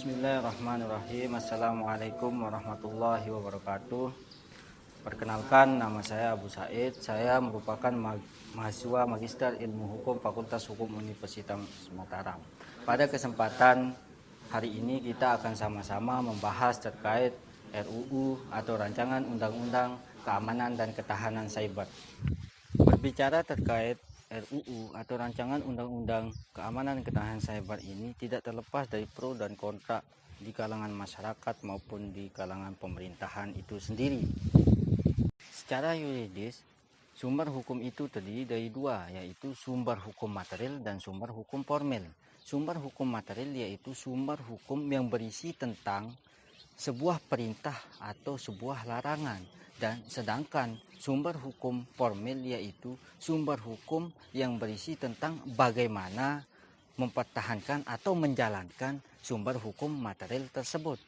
Bismillahirrahmanirrahim. Assalamualaikum warahmatullahi wabarakatuh. Perkenalkan, nama saya Abu Said. Saya merupakan mahasiswa Magister Ilmu Hukum Fakultas Hukum Universitas Mataram. Pada kesempatan hari ini kita akan sama-sama membahas terkait RUU atau Rancangan Undang-Undang Keamanan dan Ketahanan Cyber. Berbicara terkait RUU atau Rancangan Undang-Undang Keamanan dan Ketahanan Cyber ini tidak terlepas dari pro dan kontra di kalangan masyarakat maupun di kalangan pemerintahan itu sendiri. Secara yuridis, sumber hukum itu terdiri dari dua, yaitu sumber hukum material dan sumber hukum formil. Sumber hukum material yaitu sumber hukum yang berisi tentang sebuah perintah atau sebuah larangan, dan sedangkan sumber hukum formil yaitu sumber hukum yang berisi tentang bagaimana mempertahankan atau menjalankan sumber hukum material tersebut.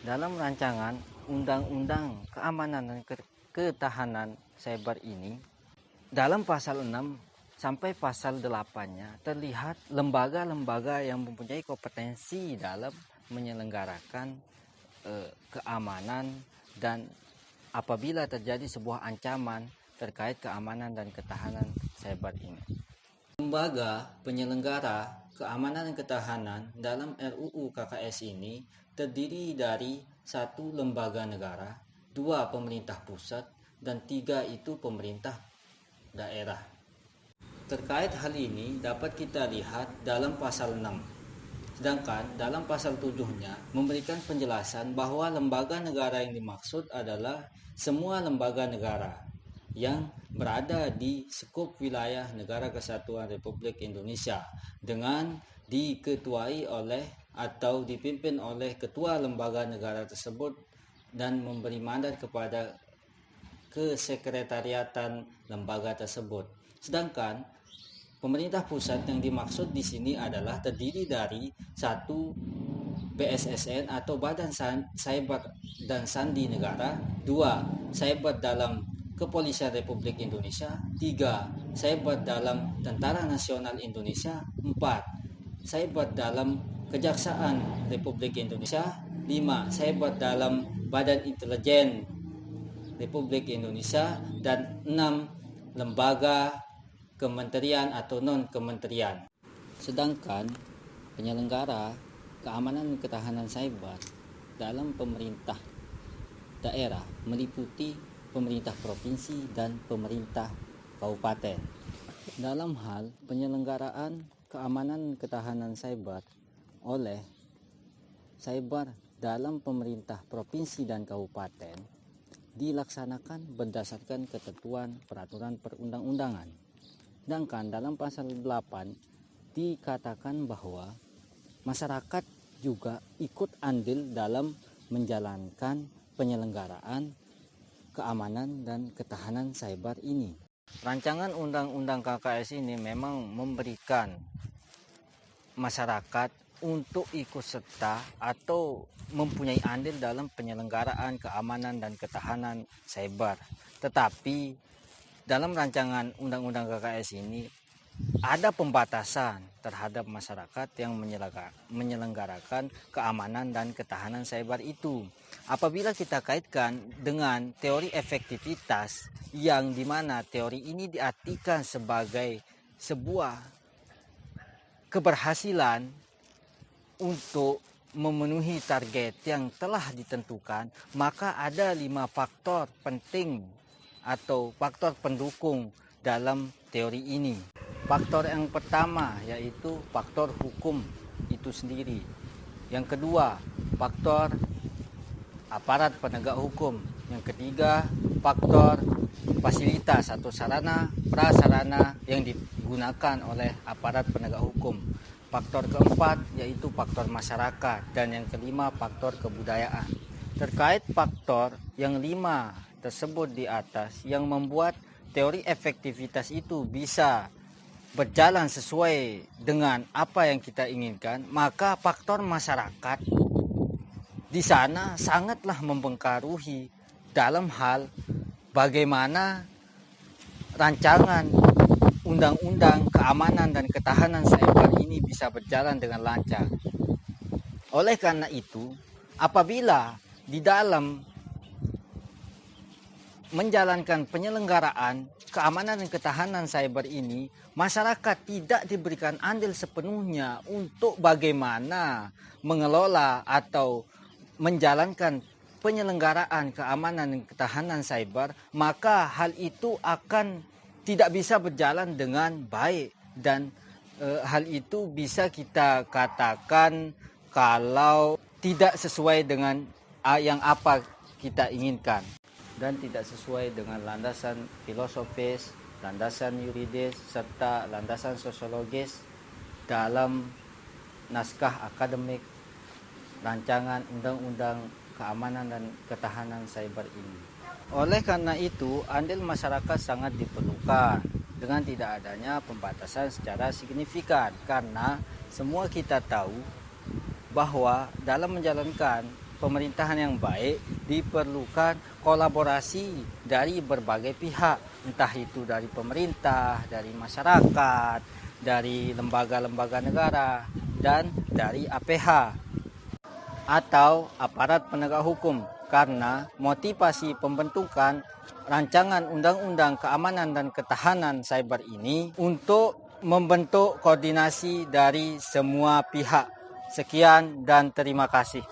Dalam rancangan Undang-Undang Keamanan dan Ketahanan Cyber ini, dalam pasal 6 sampai pasal 8-nya terlihat lembaga-lembaga yang mempunyai kompetensi dalam menyelenggarakan keamanan dan apabila terjadi sebuah ancaman terkait keamanan dan ketahanan cyber ini. Lembaga penyelenggara keamanan dan ketahanan dalam RUU KKS ini terdiri dari 1 lembaga negara, 2 pemerintah pusat, dan 3 itu pemerintah daerah. Terkait hal ini dapat kita lihat dalam pasal 6. Sedangkan dalam pasal 7-nya memberikan penjelasan bahwa lembaga negara yang dimaksud adalah semua lembaga negara yang berada di skup wilayah Negara Kesatuan Republik Indonesia dengan diketuai oleh atau dipimpin oleh ketua lembaga negara tersebut dan memberi mandat kepada kesekretariatan lembaga tersebut. Sedangkan pemerintah pusat yang dimaksud di sini adalah terdiri dari 1 BSSN atau Badan Cyber dan Sandi Negara, 2 Cyber dalam Kepolisian Republik Indonesia, 3 Cyber dalam Tentara Nasional Indonesia, 4 Cyber dalam Kejaksaan Republik Indonesia, 5 Cyber dalam Badan Intelijen Republik Indonesia, dan 6 lembaga kementerian atau non-kementerian. Sedangkan penyelenggara keamanan dan ketahanan cyber dalam pemerintah daerah meliputi pemerintah provinsi dan pemerintah kabupaten. Dalam hal penyelenggaraan keamanan dan ketahanan cyber oleh cyber dalam pemerintah provinsi dan kabupaten dilaksanakan berdasarkan ketentuan peraturan perundang-undangan. Sedangkan dalam pasal 8 dikatakan bahwa masyarakat juga ikut andil dalam menjalankan penyelenggaraan keamanan dan ketahanan cyber ini. Rancangan Undang-Undang KKS ini memang memberikan masyarakat untuk ikut serta atau mempunyai andil dalam penyelenggaraan keamanan dan ketahanan cyber. Tetapi dalam rancangan Undang-Undang KKS ini ada pembatasan terhadap masyarakat yang menyelenggarakan keamanan dan ketahanan cyber itu. Apabila kita kaitkan dengan teori efektivitas yang dimana teori ini diartikan sebagai sebuah keberhasilan untuk memenuhi target yang telah ditentukan, maka ada 5 faktor penting atau faktor pendukung dalam teori ini. Faktor yang pertama yaitu faktor hukum itu sendiri. Yang kedua, faktor aparat penegak hukum. Yang ketiga, faktor fasilitas atau sarana prasarana yang digunakan oleh aparat penegak hukum. Faktor keempat yaitu faktor masyarakat, dan yang kelima faktor kebudayaan. Terkait faktor yang 5 tersebut di atas yang membuat teori efektivitas itu bisa berjalan sesuai dengan apa yang kita inginkan, maka faktor masyarakat di sana sangatlah mempengaruhi dalam hal bagaimana rancangan Undang-Undang Keamanan dan Ketahanan Cyber ini bisa berjalan dengan lancar. Oleh karena itu, apabila di dalam menjalankan penyelenggaraan keamanan dan ketahanan cyber ini, masyarakat tidak diberikan andil sepenuhnya untuk bagaimana mengelola atau menjalankan penyelenggaraan keamanan dan ketahanan cyber, maka hal itu akan tidak bisa berjalan dengan baik dan hal itu bisa kita katakan kalau tidak sesuai dengan yang apa kita inginkan dan tidak sesuai dengan landasan filosofis, landasan yuridis, serta landasan sosiologis dalam naskah akademik rancangan undang-undang keamanan dan ketahanan cyber ini. Oleh karena itu, andil masyarakat sangat diperlukan dengan tidak adanya pembatasan secara signifikan, karena semua kita tahu bahwa dalam menjalankan pemerintahan yang baik diperlukan kolaborasi dari berbagai pihak, entah itu dari pemerintah, dari masyarakat, dari lembaga-lembaga negara, dan dari APH atau aparat penegak hukum, karena motivasi pembentukan rancangan undang-undang keamanan dan ketahanan cyber ini untuk membentuk koordinasi dari semua pihak. Sekian dan terima kasih.